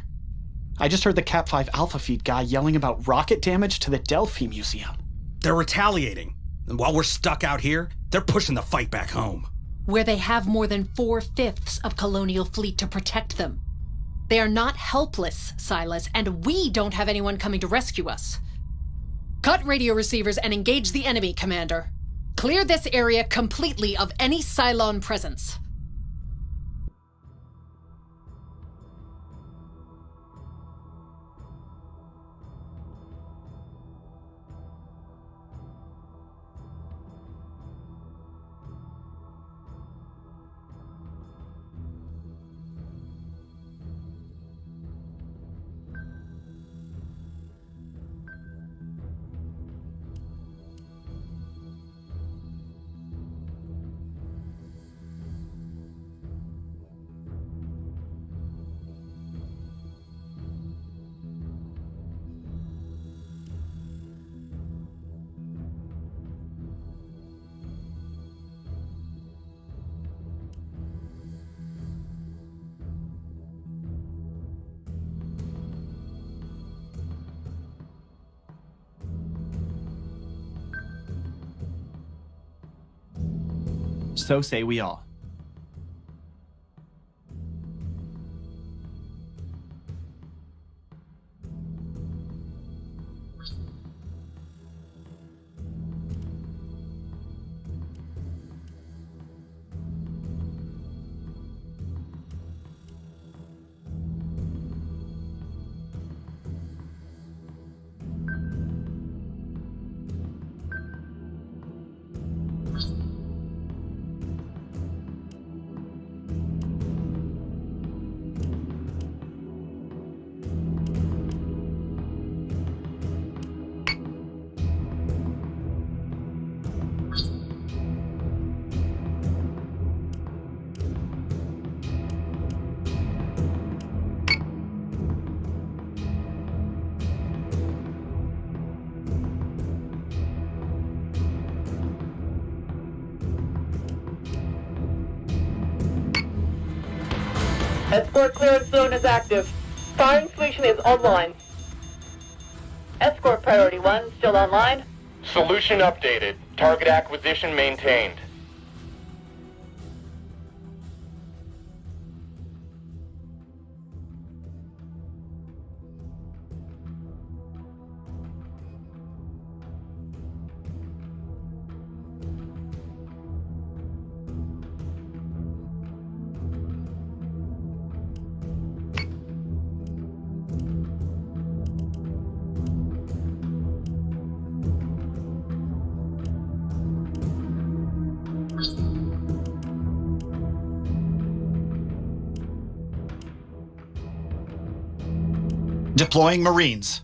I just heard the Cap 5 Alpha Feed guy yelling about rocket damage to the Delphi Museum. They're retaliating. And while we're stuck out here, they're pushing the fight back home. Where they have more than 4/5 of Colonial Fleet to protect them. They are not helpless, Silas, and we don't have anyone coming to rescue us. Cut radio receivers and engage the enemy, Commander. Clear this area completely of any Cylon presence. So say we all. Escort clearance zone is active. Firing solution is online. Escort priority 1 still online. Solution updated. Target acquisition maintained. Deploying Marines.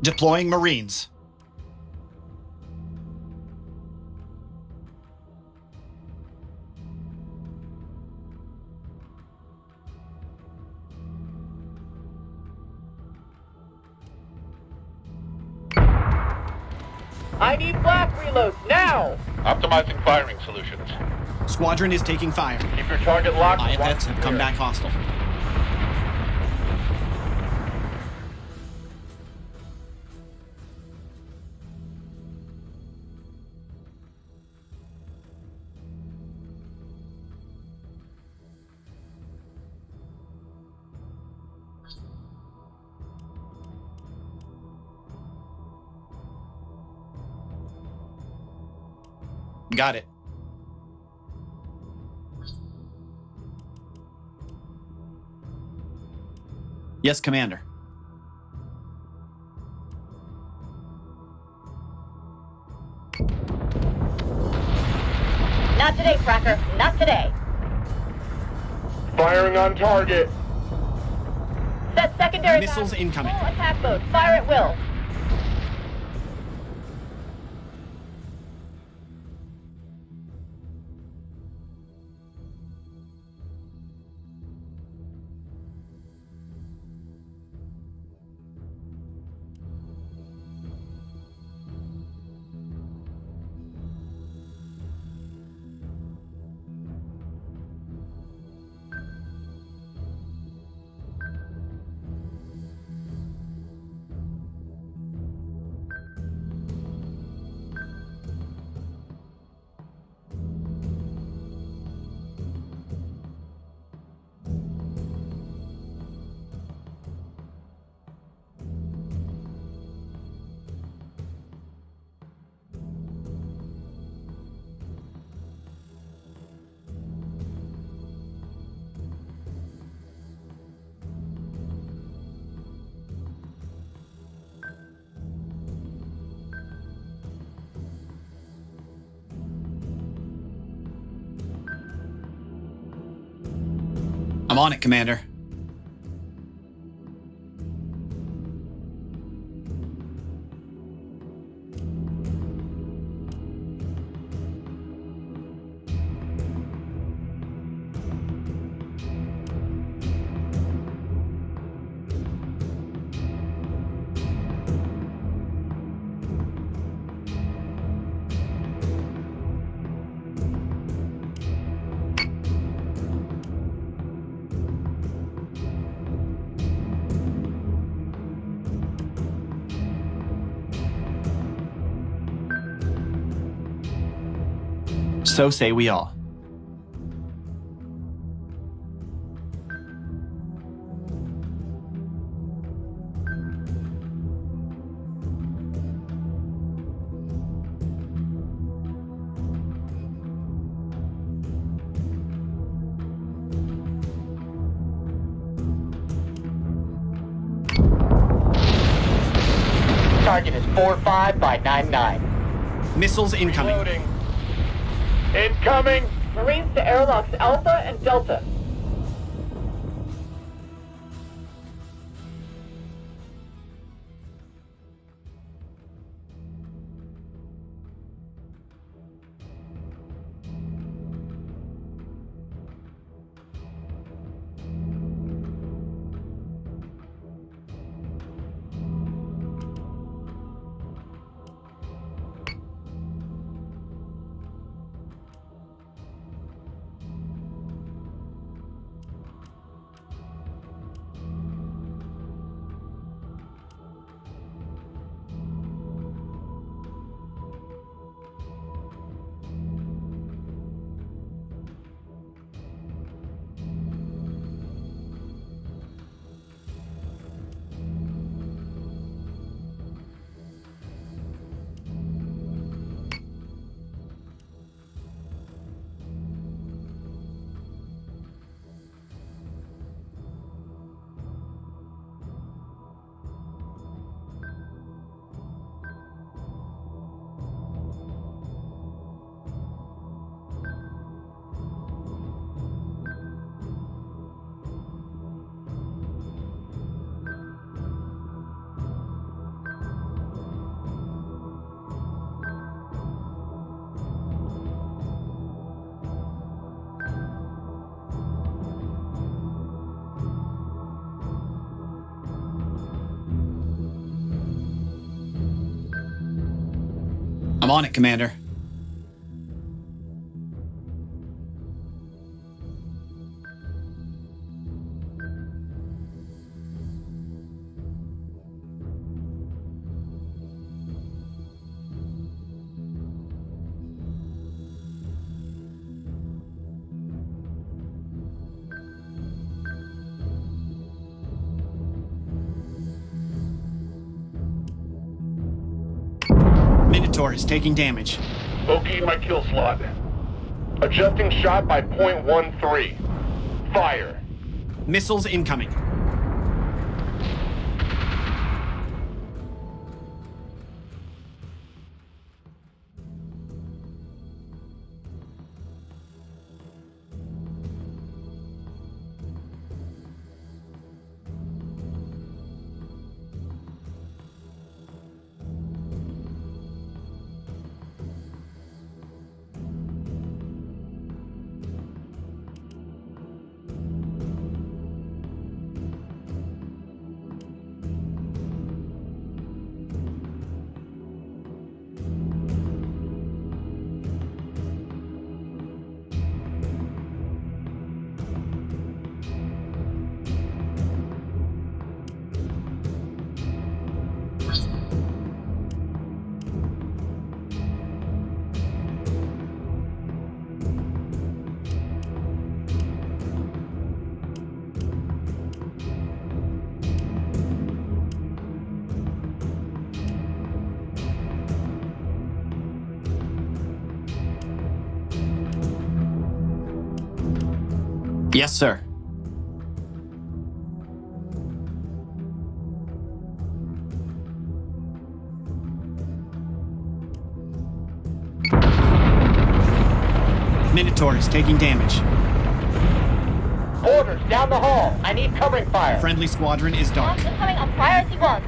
Deploying Marines. I need blast reloads now! Optimizing firing solutions. Squadron is taking fire. Keep your target locked. IFFs have come back hostile. Got it. Yes, Commander. Not today, Tracker. Not today. Firing on target. Set secondary Missiles battery. incoming. Full attack mode. Fire at will. I'm on it, Commander. So say we all. Target is 45 by 99. Missiles incoming. Reloading. Incoming. Marines to airlocks Alpha and Delta. I'm on it, Commander. Minotaur is taking damage. Locating my kill slot. Adjusting shot by .13. Fire. Missiles incoming. Yes, sir. Minotaur is taking damage. Orders, down the hall. I need covering fire. Friendly squadron is dark. Incoming on priority 1.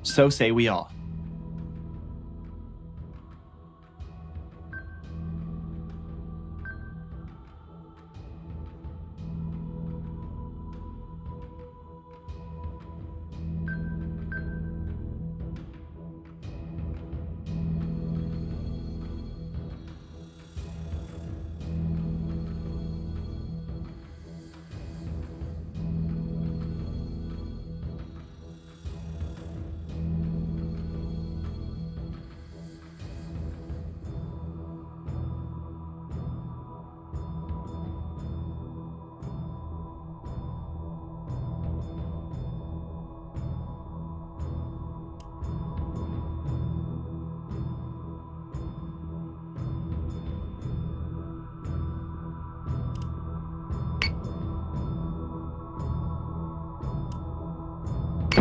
So say we all.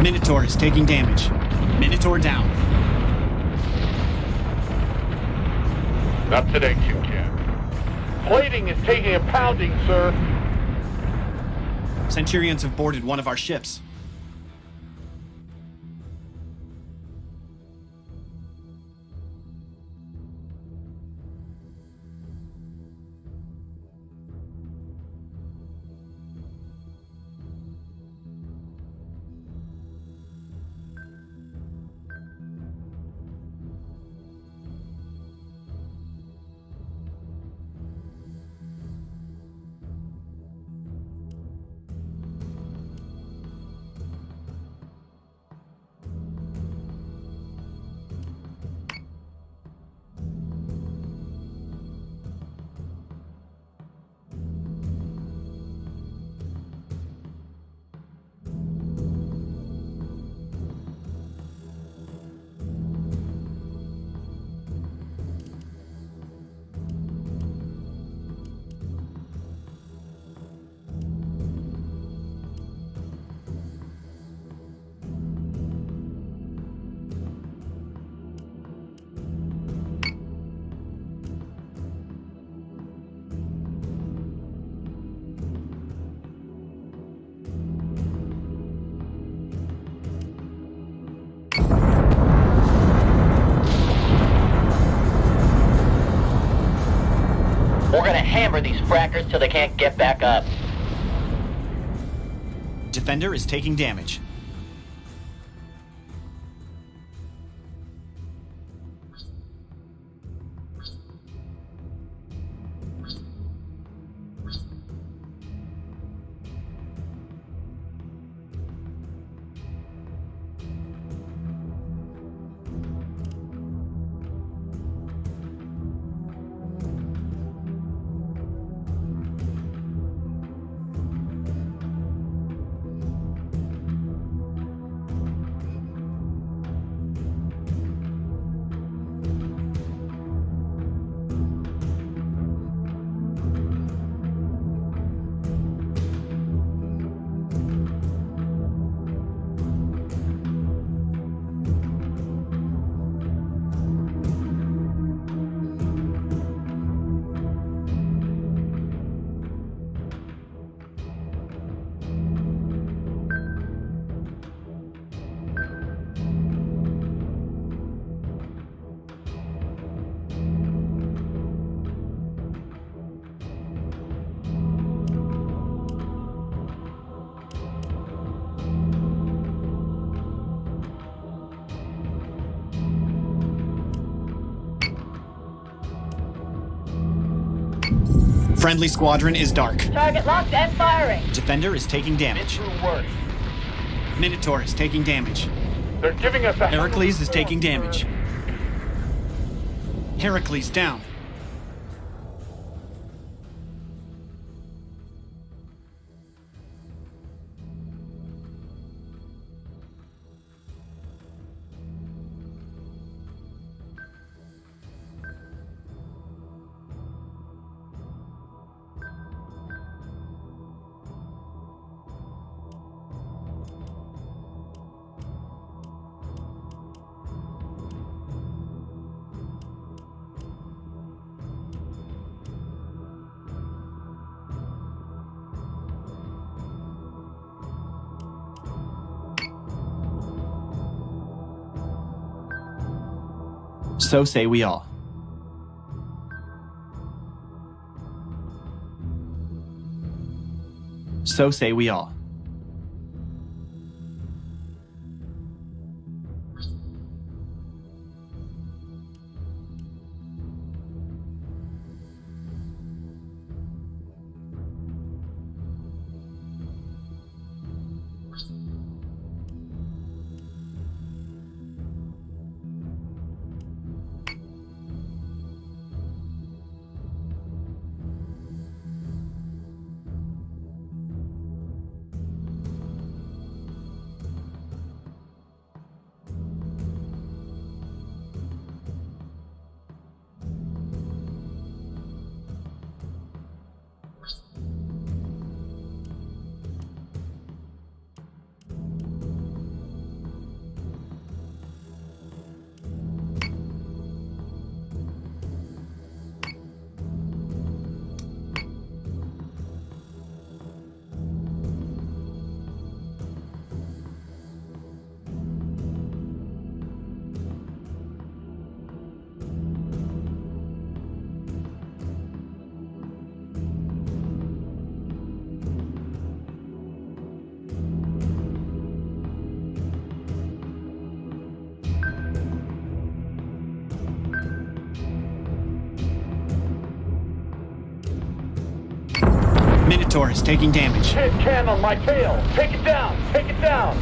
Minotaur is taking damage. Minotaur down. Not today, Kit Kat. Plating is taking a pounding, sir. Centurions have boarded one of our ships. We're gonna hammer these frackers till they can't get back up. Defender is taking damage. Friendly squadron is dark. Target locked and firing. Defender is taking damage. Minotaur is taking damage. They're giving us a... Heracles is taking damage. Heracles down. So say we all. So say we all. Minotaur is taking damage. Hit can on my tail. Take it down. Take it down.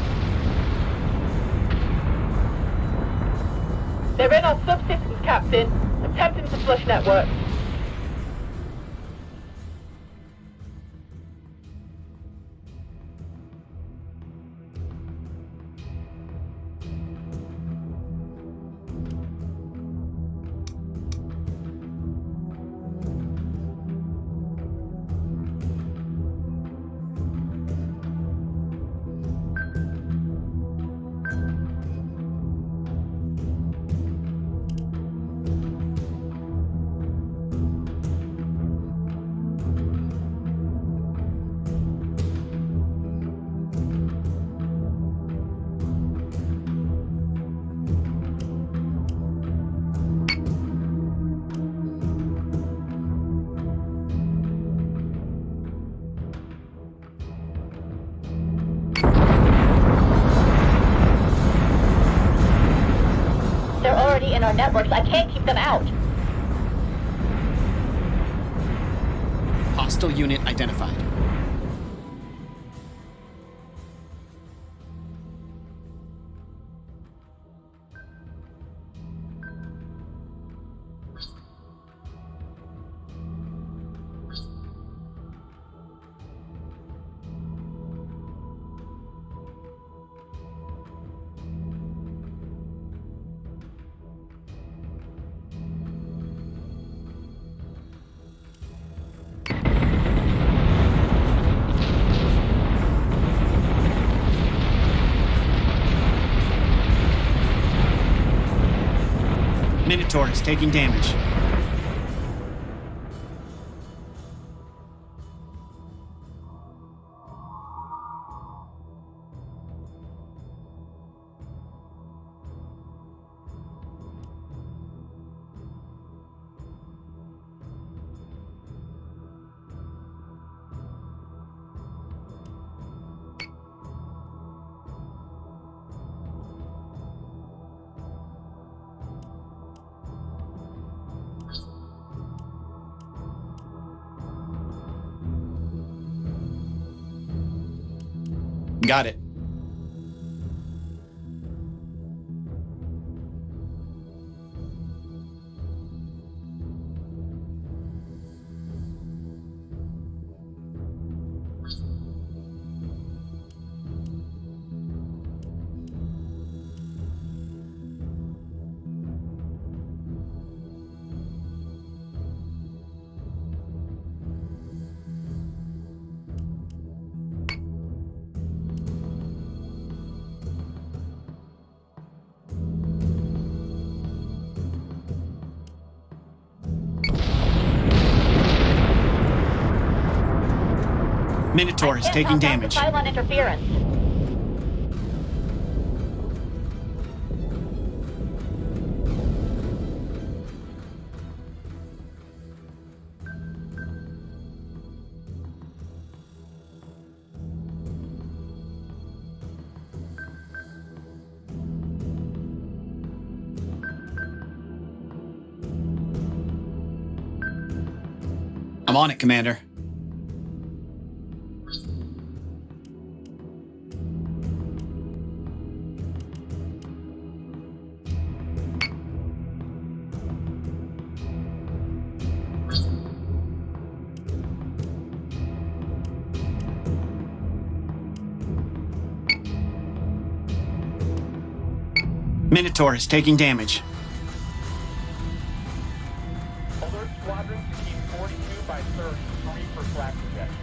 They're in our subsystems, Captain. Attempting to flush network. already in our networks. I can't keep them out. Hostile unit identified. Minotaur is taking damage. Got it. Minotaur is taking damage. Cylon interference. I'm on it, Commander. Minotaur is taking damage. Alert squadrons to keep 42 by 30 free for flak protection.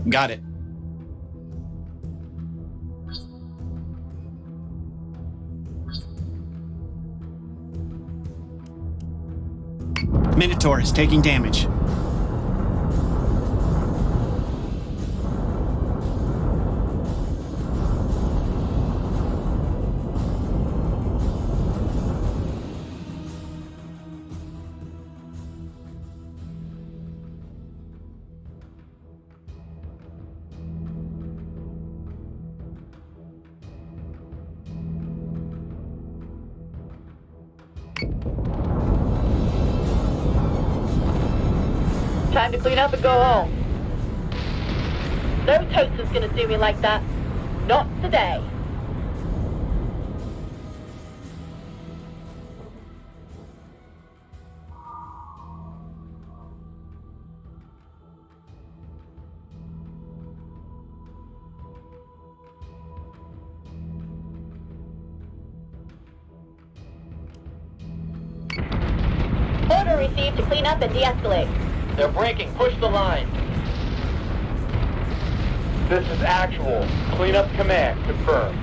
Got it. Minotaur is taking damage. Time to clean up and go home. No toaster's gonna do me like that. Not today. Order received to clean up and de-escalate. They're breaking. Push the line. This is actual. Cleanup command confirmed.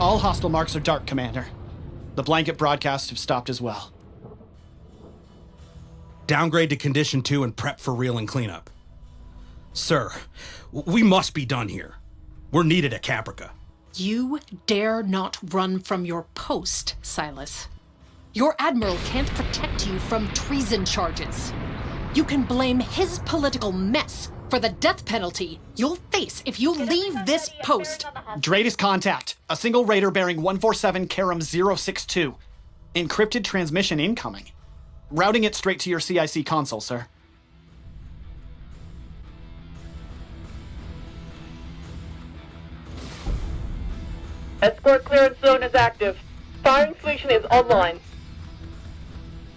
All hostile marks are dark, Commander. The blanket broadcasts have stopped as well. Downgrade to Condition 2 and prep for real and cleanup. Sir, we must be done here. We're needed at Caprica. You dare not run from your post, Silas. Your Admiral can't protect you from treason charges. You can blame his political mess for the death penalty you'll face if you leave this post. Dratus contact. A single raider bearing 147 Karam 062. Encrypted transmission incoming. Routing it straight to your CIC console, sir. Escort clearance zone is active. Firing solution is online.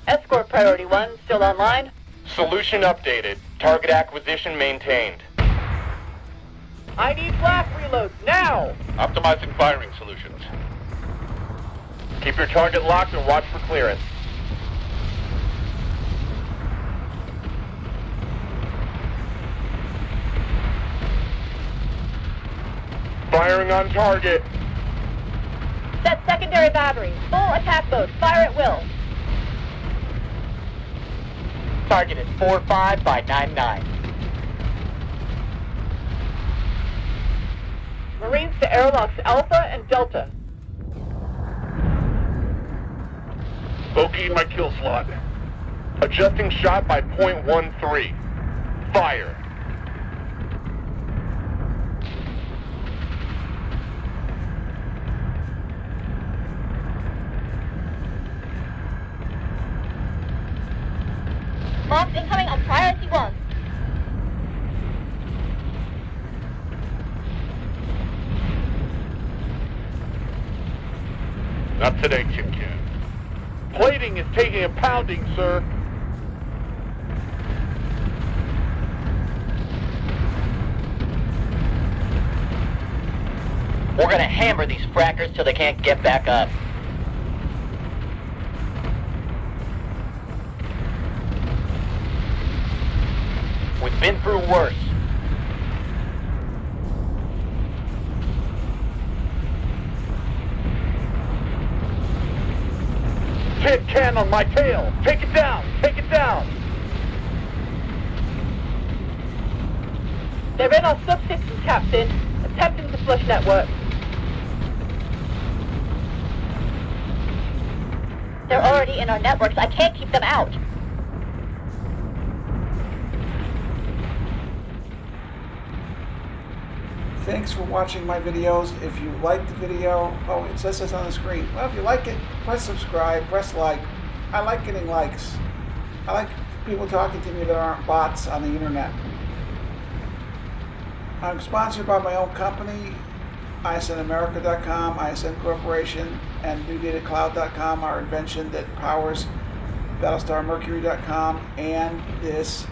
Escort priority 1 still online. Solution updated. Target acquisition maintained. I need flak reloads now! Optimizing firing solutions. Keep your target locked and watch for clearance. Firing on target. Set secondary battery. Full attack mode. Fire at will. Target is 45 by 99. Marines to airlocks Alpha and Delta. Bogeying my kill slot. Adjusting shot by .13. Fire. Mobs incoming on priority 1. Not today, Kim Can. Plating is taking a pounding, sir. We're gonna hammer these frackers till they can't get back up. We've been through worse. Tin can on my tail. Take it down. Take it down. They're in our subsystems, Captain. Attempting to flush network. They're already in our networks. I can't keep them out. Thanks for watching my videos. If you like the video, oh, it says this on the screen. Well, if you like it, press subscribe, press like. I like getting likes. I like people talking to me that aren't bots on the internet. I'm sponsored by my own company, ISNAmerica.com, ISN Corporation, and NewDataCloud.com, our invention that powers BattlestarMercury.com and this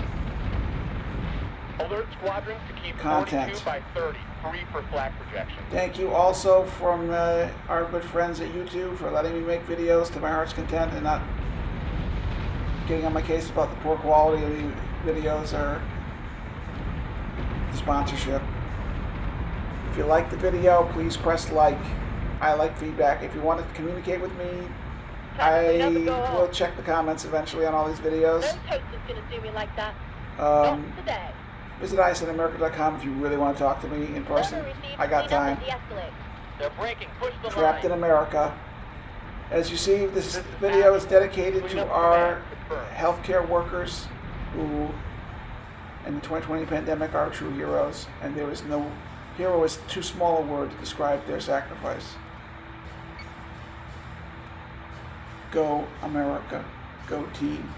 Alert squadrons to keep content. 42 by 30. 3 for flak projection. Thank you also from our good friends at YouTube for letting me make videos to my heart's content and not getting on my case about the poor quality of the videos or the sponsorship. If you like the video, please press like. I like feedback. If you want to communicate with me, I will check the comments eventually on all these videos. No toast is gonna do me like that. Not today. Visit ISNAmerica.com if you really want to talk to me in person. I got time. They're breaking. Push the Trapped in line. America. As you see, this video is dedicated to our healthcare workers who, in the 2020 pandemic, are true heroes. And there is no hero is too small a word to describe their sacrifice. Go America. Go team.